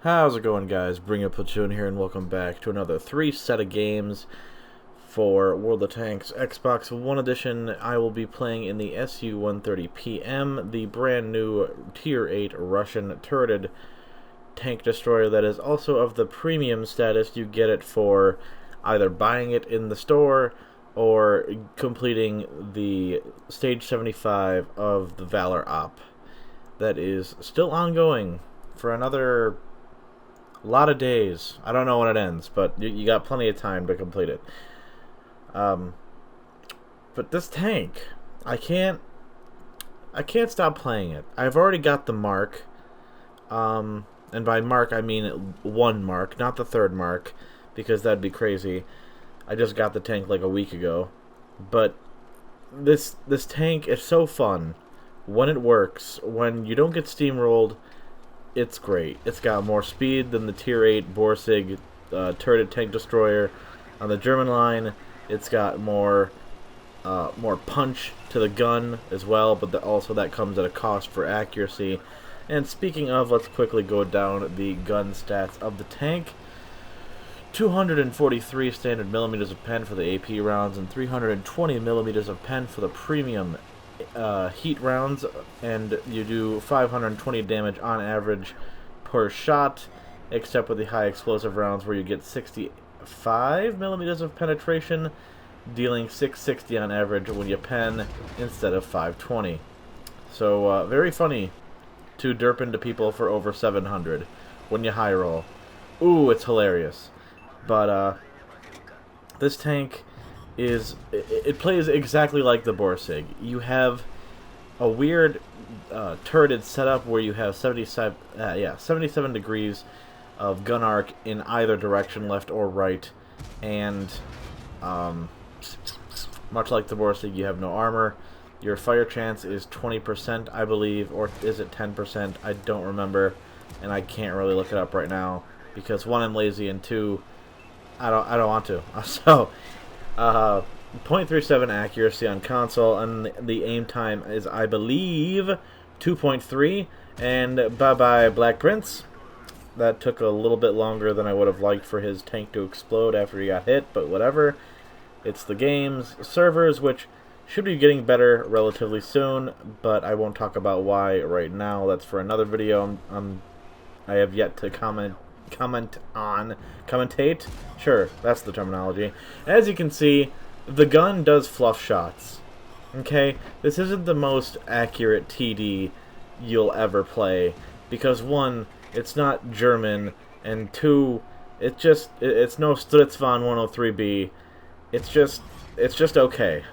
How's it going, guys? Bring Up Platoon here, and welcome back to another 3 set of games for World of Tanks Xbox One Edition. I will be playing in the SU-130PM, the brand new Tier 8 Russian turreted tank destroyer that is also of the premium status. You get it for either buying it in the store or completing the Stage 75 of the Valor Op. That is still ongoing for another lot of days. I don't know when it ends, but you got plenty of time to complete it. But this tank, I can't stop playing it. I've already got the mark, and by mark I mean one mark, not the third mark, because that'd be crazy. I just got the tank like a week ago, but this tank is so fun when it works. When you don't get steamrolled, it's great. It's got more speed than the Tier 8 Borsig turreted tank destroyer on the German line. It's got more punch to the gun as well, but also that comes at a cost for accuracy. And speaking of, let's quickly go down the gun stats of the tank. 243 standard millimeters of pen for the AP rounds and 320 millimeters of pen for the premium heat rounds, and you do 520 damage on average per shot, except with the high explosive rounds where you get 65 millimeters of penetration, dealing 660 on average when you pen instead of 520. So very funny to derp into people for over 700 when you high roll. Ooh, it's hilarious. But this tank it plays exactly like the Borsig. You have a weird turreted setup where you have 77 degrees of gun arc in either direction, left or right, and much like the Borsig, you have no armor. Your fire chance is 20%, I believe, or is it 10%? I don't remember, and I can't really look it up right now because one, I'm lazy, and two, I don't want to. So 0.37 accuracy on console, and the aim time is, I believe, 2.3. And bye-bye Black Prince. That took a little bit longer than I would have liked for his tank to explode after he got hit, but whatever. It's the game's servers, which should be getting better relatively soon, but I won't talk about why right now. That's for another video. I have yet to commentate. Sure, that's the terminology. As you can see, the gun does fluff shots. Okay, this isn't the most accurate TD you'll ever play because one, it's not German, and two, it's no Stritzvan 103B. It's just okay.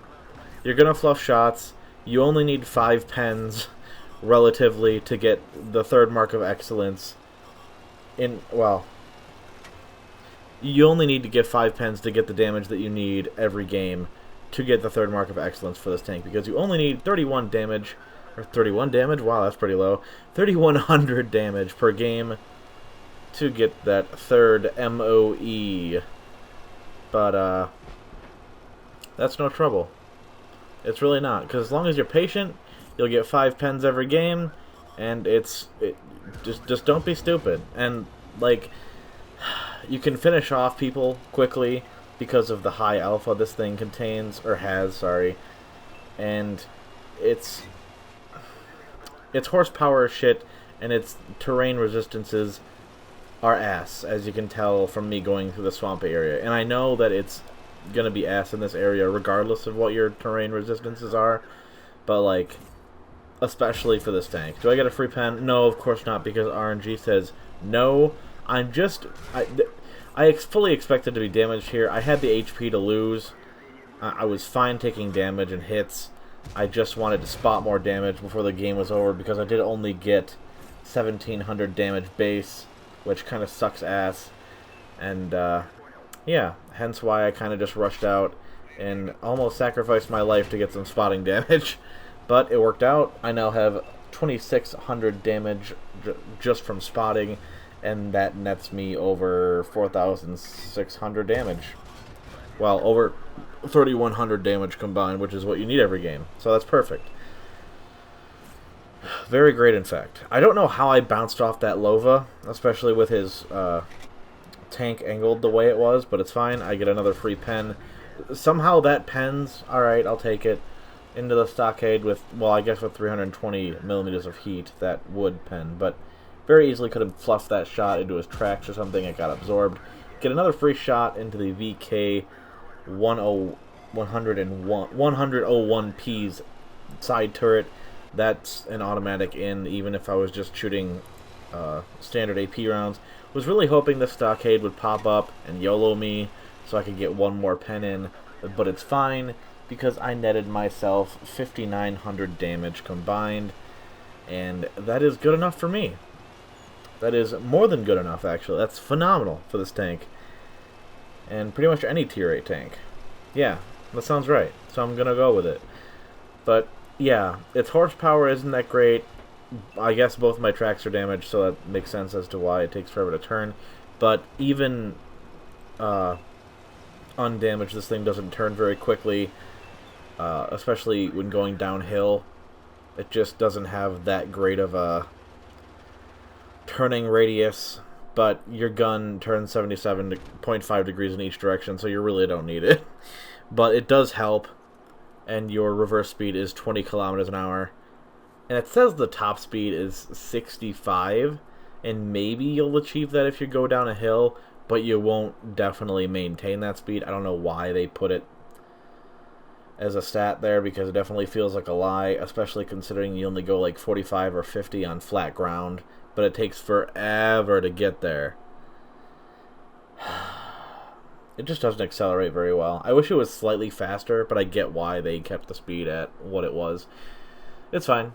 You're gonna fluff shots. You only need 5 pens relatively to get the third mark of excellence. You only need to get 5 pens to get the damage that you need every game to get the third mark of excellence for this tank, because you only need 31 damage, or 31 damage? Wow, that's pretty low. 3,100 damage per game to get that third MOE. But, that's no trouble. It's really not, because as long as you're patient, you'll get 5 pens every game, and just don't be stupid. And, like, you can finish off people quickly because of the high alpha this thing contains, or has, sorry. And its horsepower shit and its terrain resistances are ass, as you can tell from me going through the swamp area. And I know that it's gonna be ass in this area regardless of what your terrain resistances are, but, like, especially for this tank. Do I get a free pen? No, of course not, because RNG says no. I fully expected to be damaged here. I had the HP to lose. I was fine taking damage and hits. I just wanted to spot more damage before the game was over, because I did only get 1,700 damage base, which kind of sucks ass. And, yeah, hence why I kind of just rushed out and almost sacrificed my life to get some spotting damage. But it worked out. I now have 2,600 damage just from spotting, and that nets me over 4,600 damage. Well, over 3,100 damage combined, which is what you need every game. So that's perfect. Very great, in fact. I don't know how I bounced off that Lova, especially with his tank angled the way it was, but it's fine. I get another free pen. Somehow that pens, alright, I'll take it, into the stockade with, well, I guess with 320 millimeters of heat, that would pen, but very easily could have fluffed that shot into his tracks or something. It got absorbed. Get another free shot into the VK 101P's side turret. That's an automatic in, even if I was just shooting standard AP rounds. Was really hoping the stockade would pop up and YOLO me so I could get one more pen in, but it's fine because I netted myself 5,900 damage combined, and that is good enough for me. That is more than good enough, actually. That's phenomenal for this tank. And pretty much any tier 8 tank. Yeah, that sounds right. So I'm going to go with it. But, yeah, its horsepower isn't that great. I guess both my tracks are damaged, so that makes sense as to why it takes forever to turn. But even undamaged, this thing doesn't turn very quickly, especially when going downhill. It just doesn't have that great of a turning radius, but your gun turns 77.5 degrees in each direction, so you really don't need it. But it does help, and your reverse speed is 20 kilometers an hour. And it says the top speed is 65, and maybe you'll achieve that if you go down a hill, but you won't definitely maintain that speed. I don't know why they put it as a stat there, because it definitely feels like a lie, especially considering you only go like 45 or 50 on flat ground, but it takes forever to get there. It just doesn't accelerate very well. I wish it was slightly faster, but I get why they kept the speed at what it was. It's fine.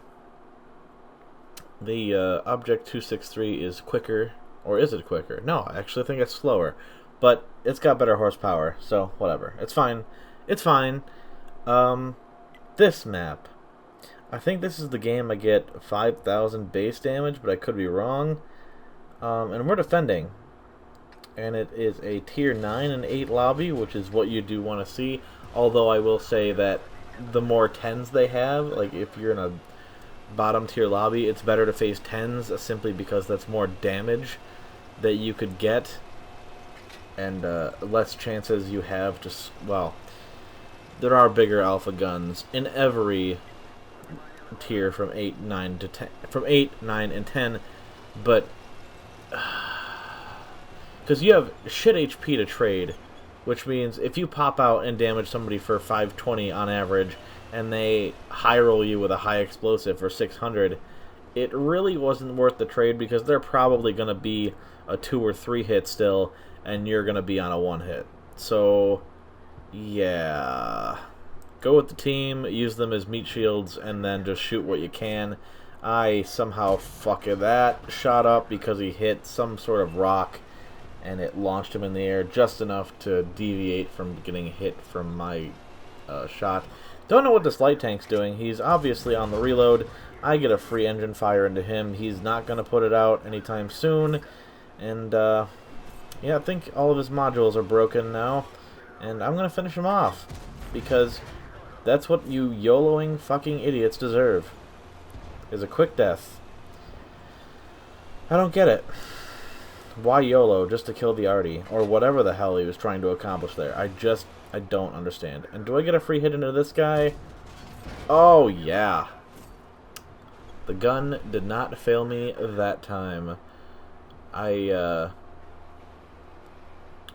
The Object 263 is quicker, or is it quicker? No, I actually think it's slower, but it's got better horsepower, so whatever. It's fine. It's fine. This map. I think this is the game I get 5,000 base damage, but I could be wrong. And we're defending. And it is a tier 9 and 8 lobby, which is what you do want to see. Although I will say that the more 10s they have, like if you're in a bottom tier lobby, it's better to face 10s simply because that's more damage that you could get. And less chances you have to, well, there are bigger alpha guns in every tier from 8, 9 to 10, from 8, 9, and 10, but because you have shit HP to trade, which means if you pop out and damage somebody for 520 on average, and they high roll you with a high explosive for 600, it really wasn't worth the trade because they're probably going to be a 2 or 3 hit still, and you're going to be on a 1 hit. So yeah, go with the team, use them as meat shields, and then just shoot what you can. I somehow fucked that shot up because he hit some sort of rock, and it launched him in the air just enough to deviate from getting hit from my shot. Don't know what this light tank's doing. He's obviously on the reload. I get a free engine fire into him. He's not going to put it out anytime soon. And, yeah, I think all of his modules are broken now. And I'm going to finish him off, because that's what you YOLOing fucking idiots deserve, is a quick death. I don't get it. Why YOLO just to kill the arty, or whatever the hell he was trying to accomplish there? I don't understand. And do I get a free hit into this guy? Oh, yeah. The gun did not fail me that time. I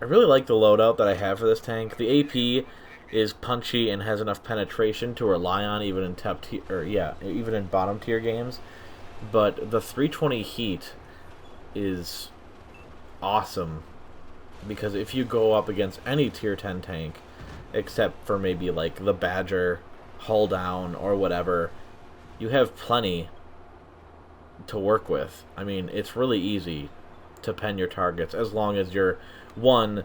really like the loadout that I have for this tank. The AP is punchy and has enough penetration to rely on even in top tier, or yeah, even in bottom tier games. But the 320 heat is awesome, because if you go up against any tier 10 tank, except for maybe like the Badger, hull down, or whatever, you have plenty to work with. I mean, it's really easy to pen your targets as long as you're, one,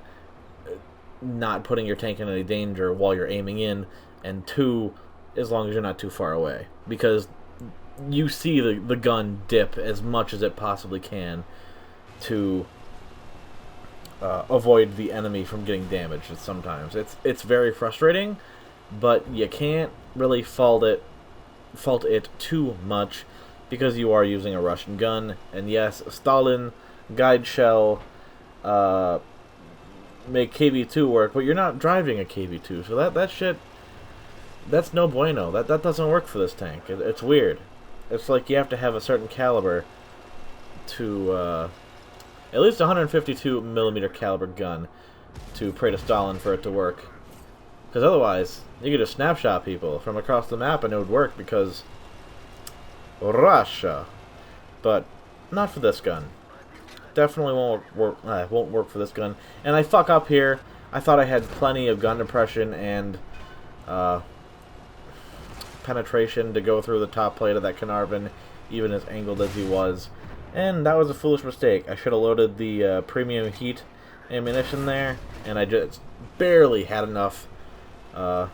not putting your tank in any danger while you're aiming in, and two, as long as you're not too far away, because you see the gun dip as much as it possibly can to avoid the enemy from getting damaged. Sometimes it's very frustrating, but you can't really fault it too much, because you are using a Russian gun. And yes, Stalin, guide shell, make KV-2 work, but you're not driving a KV-2, so that shit, that's no bueno. That doesn't work for this tank. It's weird. It's like you have to have a certain caliber to, at least 152mm caliber gun to pray to Stalin for it to work. Because otherwise, you could just snapshot people from across the map and it would work because Russia. But not for this gun. Definitely won't work for this gun. And I fuck up here. I thought I had plenty of gun depression and penetration to go through the top plate of that Caernarvon, even as angled as he was. And that was a foolish mistake. I should have loaded the premium heat ammunition there, and I just barely had enough gun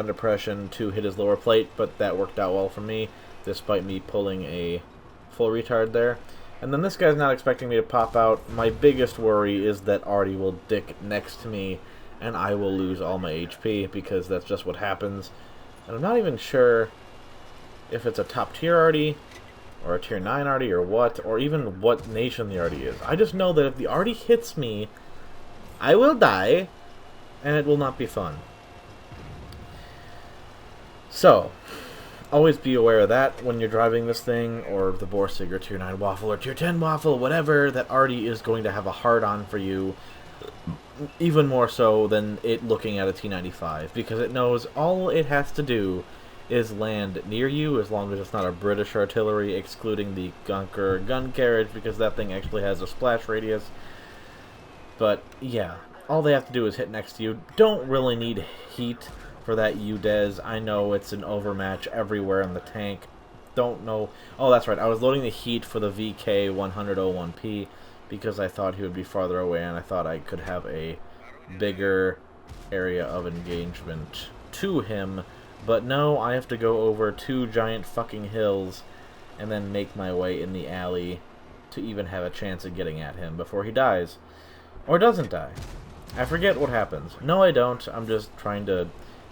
depression to hit his lower plate, but that worked out well for me, despite me pulling a full retard there. And then this guy's not expecting me to pop out. My biggest worry is that Artie will dick next to me, and I will lose all my HP, because that's just what happens. And I'm not even sure if it's a top tier Artie, or a tier 9 Artie, or what, or even what nation the Artie is. I just know that if the Artie hits me, I will die, and it will not be fun. So, always be aware of that when you're driving this thing, or the Borsig, or tier 9 Waffle, or tier 10 Waffle, whatever, that Artie is going to have a hard-on for you, even more so than it looking at a T-95, because it knows all it has to do is land near you, as long as it's not a British artillery, excluding the Gunker gun carriage, because that thing actually has a splash radius. But, yeah, all they have to do is hit next to you. Don't really need heat for that UDES. I know it's an overmatch everywhere in the tank. Don't know. Oh, that's right. I was loading the heat for the VK101P because I thought he would be farther away, and I thought I could have a bigger area of engagement to him. But no, I have to go over 2 giant fucking hills and then make my way in the alley to even have a chance of getting at him before he dies. Or doesn't die. I forget what happens. No, I don't. I'm just trying to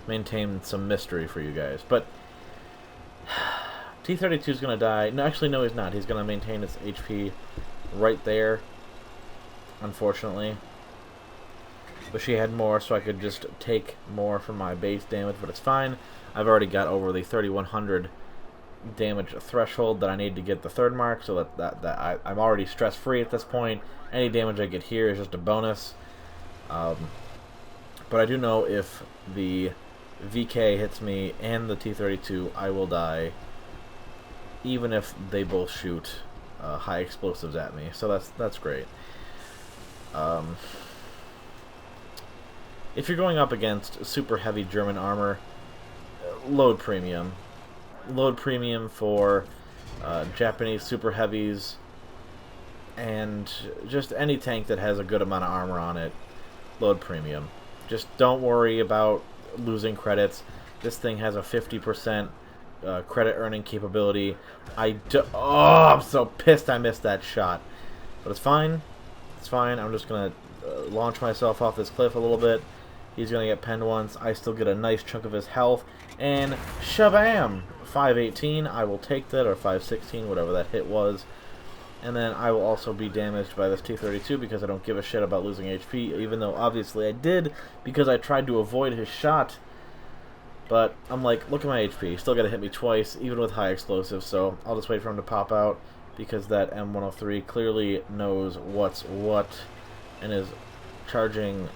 maintain some mystery for you guys. But T-32 is going to die. No, actually, no, he's not. He's going to maintain his HP right there, unfortunately. But she had more, so I could just take more from my base damage, but it's fine. I've already got over the 3100 damage threshold that I need to get the 3rd mark, so I'm already stress-free at this point. Any damage I get here is just a bonus. But I do know if the VK hits me and the T-32, I will die, even if they both shoot high explosives at me. So that's great. If you're going up against super heavy German armor, load premium. Load premium for Japanese super heavies, and just any tank that has a good amount of armor on it, load premium. Just don't worry about losing credits. This thing has a 50% credit earning capability. Oh, I'm so pissed I missed that shot. But it's fine. It's fine. I'm just going to launch myself off this cliff a little bit. He's going to get penned once. I still get a nice chunk of his health. And shabam! 518. I will take that, or 516, whatever that hit was. And then I will also be damaged by this T-32 because I don't give a shit about losing HP, even though obviously I did because I tried to avoid his shot. But I'm like, look at my HP. Still got to hit me twice, even with high explosives, so I'll just wait for him to pop out because that M103 clearly knows what's what and is charging,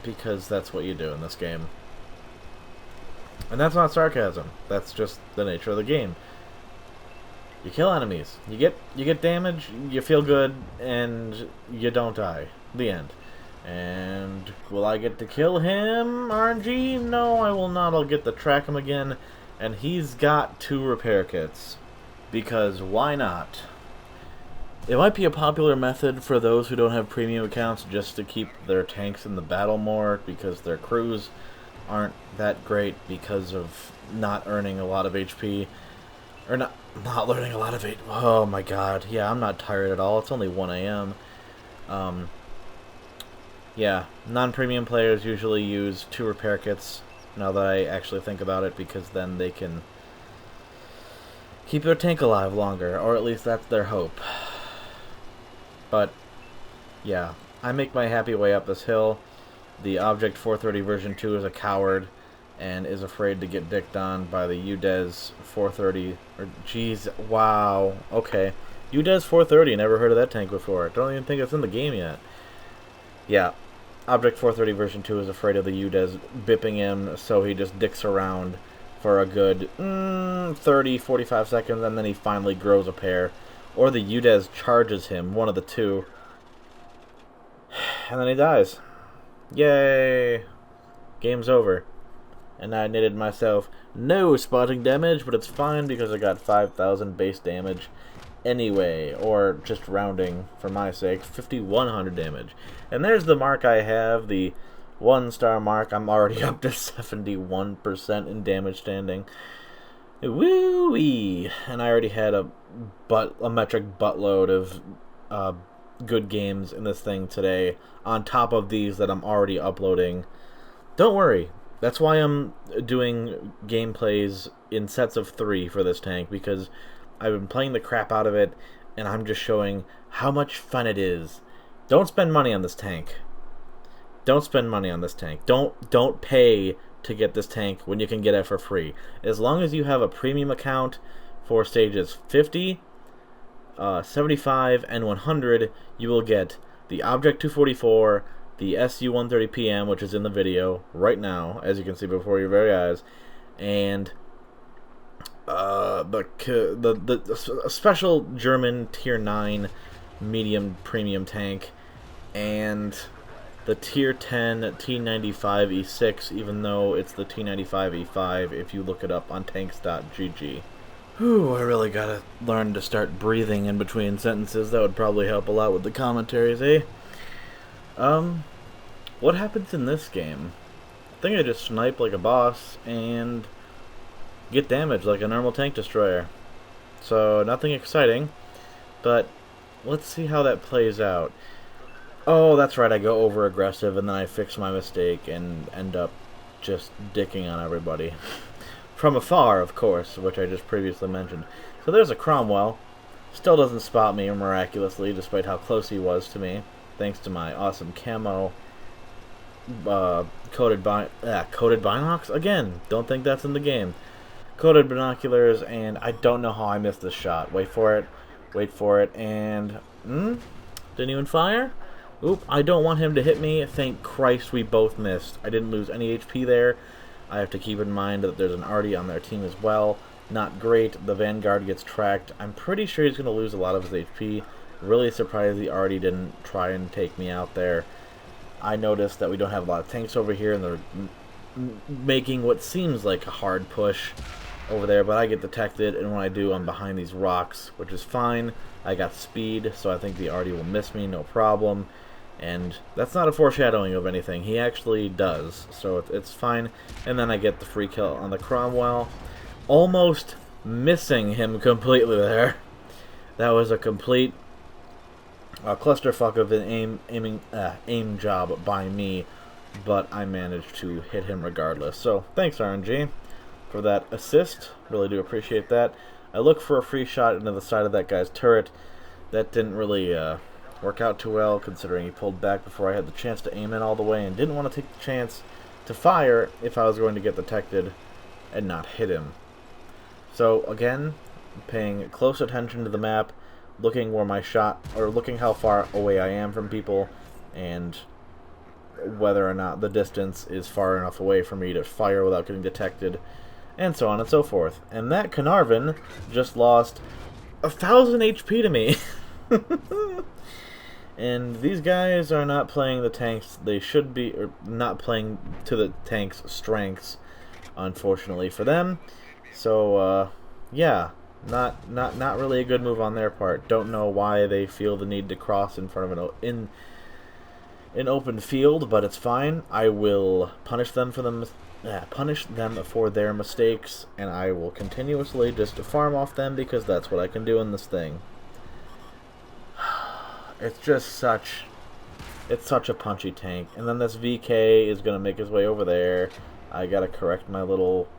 because that's what you do in this game. And that's not sarcasm. That's just the nature of the game. You kill enemies. You get damage, you feel good, and you don't die. The end. And will I get to kill him, RNG? No, I will not. I'll get to track him again. And he's got 2 repair kits. Because why not? It might be a popular method for those who don't have premium accounts just to keep their tanks in the battle more, because their crews aren't that great because of not earning a lot of HP. Or not learning a lot of it. Oh my god. Yeah, I'm not tired at all. It's only 1 a.m. Yeah, non-premium players usually use 2 repair kits, now that I actually think about it, because then they can keep their tank alive longer, or at least that's their hope. But, yeah, I make my happy way up this hill. The Object 430 version 2 is a coward and is afraid to get dicked on by the UDES 430. Jeez, wow, okay. UDES 430, never heard of that tank before. Don't even think it's in the game yet. Yeah, Object 430 version 2 is afraid of the UDES bipping him, so he just dicks around for a good 30, 45 seconds, and then he finally grows a pair. Or the UDES charges him, one of the two. And then he dies. Yay! Game's over. And I netted myself no spotting damage, but it's fine because I got 5,000 base damage anyway, or just rounding for my sake, 5,100 damage. And there's the mark I have, the 1-star mark. I'm already up to 71% in damage standing. Woo-wee! And I already had a metric buttload of good games in this thing today, on top of these that I'm already uploading. Don't worry. That's why I'm doing gameplays in sets of 3 for this tank, because I've been playing the crap out of it, and I'm just showing how much fun it is. Don't spend money on this tank. Don't spend money on this tank. Don't pay to get this tank when you can get it for free. As long as you have a premium account for stages 50, 75, and 100, you will get the Object 244, the SU-130PM, which is in the video right now, as you can see before your very eyes, and the special German Tier 9 medium premium tank, and the Tier 10 T95 E6, even though it's the T95 E5 if you look it up on tanks.gg. Whew, I really gotta learn to start breathing in between sentences. That would probably help a lot with the commentaries, eh? What happens in this game? I think I just snipe like a boss and get damage like a normal tank destroyer. So, nothing exciting, but let's see how that plays out. Oh, that's right, I go over aggressive and then I fix my mistake and end up just dicking on everybody. From afar, of course, which I just previously mentioned. So there's a Cromwell. Still doesn't spot me miraculously, despite how close he was to me, thanks to my awesome camo coated binocs. Again, don't think that's in the game. Coated binoculars, and I don't know how I missed this shot. Wait for it, and didn't even fire. Oop! I don't want him to hit me. Thank Christ we both missed. I didn't lose any HP there. I have to keep in mind that there's an Artie on their team as well. Not great. The Vanguard gets tracked. I'm pretty sure he's going to lose a lot of his HP. Really surprised the Artie didn't try and take me out there. I noticed that we don't have a lot of tanks over here, and they're making what seems like a hard push over there, but I get detected, and when I do, I'm behind these rocks, which is fine. I got speed, so I think the Artie will miss me, no problem. And that's not a foreshadowing of anything. He actually does, so it's fine. And then I get the free kill on the Cromwell, almost missing him completely there. That was a complete clusterfuck of an aim job by me, but I managed to hit him regardless. So thanks, RNG, for that assist. Really do appreciate that. I look for a free shot into the side of that guy's turret. That didn't really work out too well, considering he pulled back before I had the chance to aim in all the way, and didn't want to take the chance to fire if I was going to get detected and not hit him. So again, paying close attention to the map, looking where my shot, or looking how far away I am from people, and whether or not the distance is far enough away for me to fire without getting detected, and so on and so forth. And that Carnarvon just lost 1,000 HP to me. And these guys are not playing the tanks they should be, or not playing to the tank's strengths, unfortunately for them. So, yeah, not really a good move on their part. Don't know why they feel the need to cross in front of an open field, but it's fine. I will punish them for their mistakes, and I will continuously just farm off them because that's what I can do in this thing. It's just such a punchy tank. And then this VK is going to make his way over there. I got to correct my little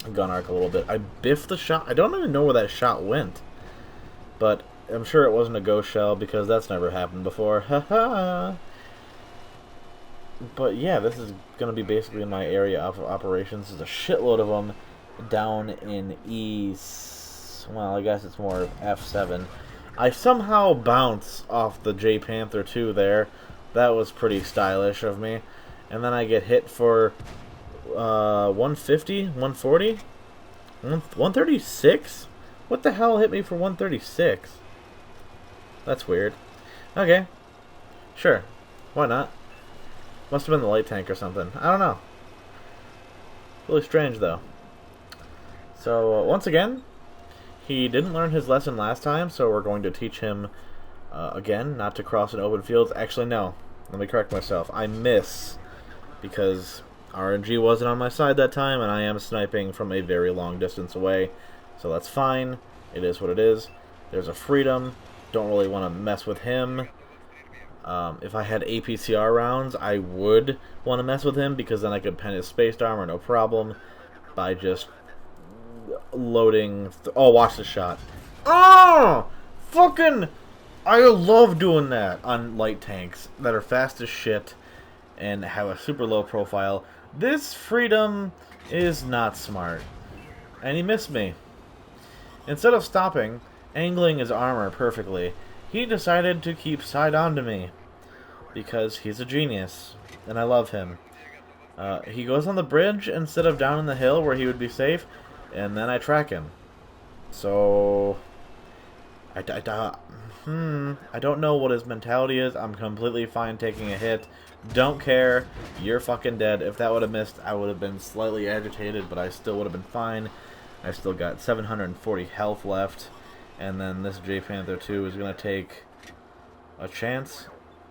gun arc a little bit. I biffed the shot. I don't even know where that shot went. But I'm sure it wasn't a ghost shell because that's never happened before. Haha. But yeah, this is going to be basically in my area of operations. There's a shitload of them down in well, I guess it's more F7. I somehow bounce off the J Panther 2 there. That was pretty stylish of me. And then I get hit for 150, 140, 136? What the hell hit me for 136? That's weird. Okay. Sure. Why not? Must have been the light tank or something. I don't know. Really strange, though. So, once again, he didn't learn his lesson last time, so we're going to teach him again not to cross in open fields. Actually, no. Let me correct myself. I miss because RNG wasn't on my side that time, and I am sniping from a very long distance away. So that's fine. It is what it is. There's a freedom. Don't really want to mess with him. If I had APCR rounds, I would want to mess with him because then I could pen his spaced armor, no problem, by just loading. Oh, watch the shot. Oh! Fucking! I love doing that on light tanks that are fast as shit and have a super low profile. This freedom is not smart. And he missed me. Instead of stopping, angling his armor perfectly, he decided to keep side on to me. Because he's a genius. And I love him. He goes on the bridge instead of down in the hill where he would be safe. And then I track him. So I don't know what his mentality is. I'm completely fine taking a hit. Don't care. You're fucking dead. If that would have missed, I would have been slightly agitated, but I still would have been fine. I've still got 740 health left. And then this J Panther 2 is going to take a chance.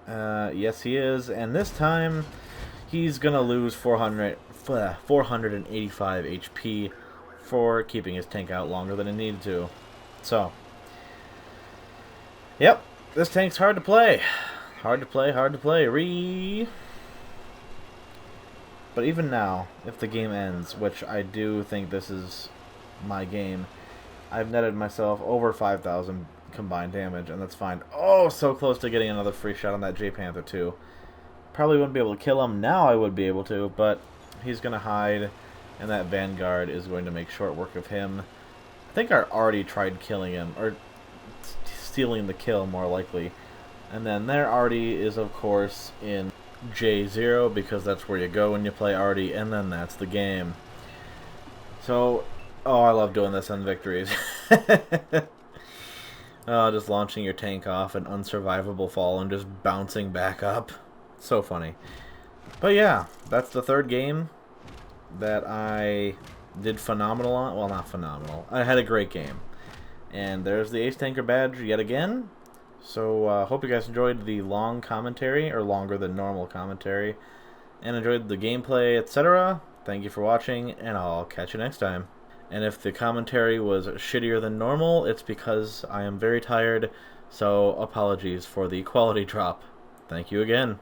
Yes, he is. And this time, he's going to lose 485 HP for keeping his tank out longer than it needed to. So, yep, this tank's hard to play. Hard to play, hard to play. But even now, if the game ends, which I do think this is my game, I've netted myself over 5,000 combined damage, and that's fine. Oh, so close to getting another free shot on that J Panther 2. Probably wouldn't be able to kill him. Now I would be able to, but he's going to hide, and that Vanguard is going to make short work of him. I think I already tried killing him, or stealing the kill, more likely. And then there Artie is, of course, in J0, because that's where you go when you play Artie, and then that's the game. So, oh, I love doing this on victories. Just launching your tank off an unsurvivable fall and just bouncing back up. So funny. But yeah, that's the third game that I did phenomenal on. Well, not phenomenal. I had a great game. And there's the Ace Tanker badge yet again. So, hope you guys enjoyed the long commentary, or longer than normal commentary, and enjoyed the gameplay, etc. Thank you for watching, and I'll catch you next time. And if the commentary was shittier than normal, it's because I am very tired, so apologies for the quality drop. Thank you again.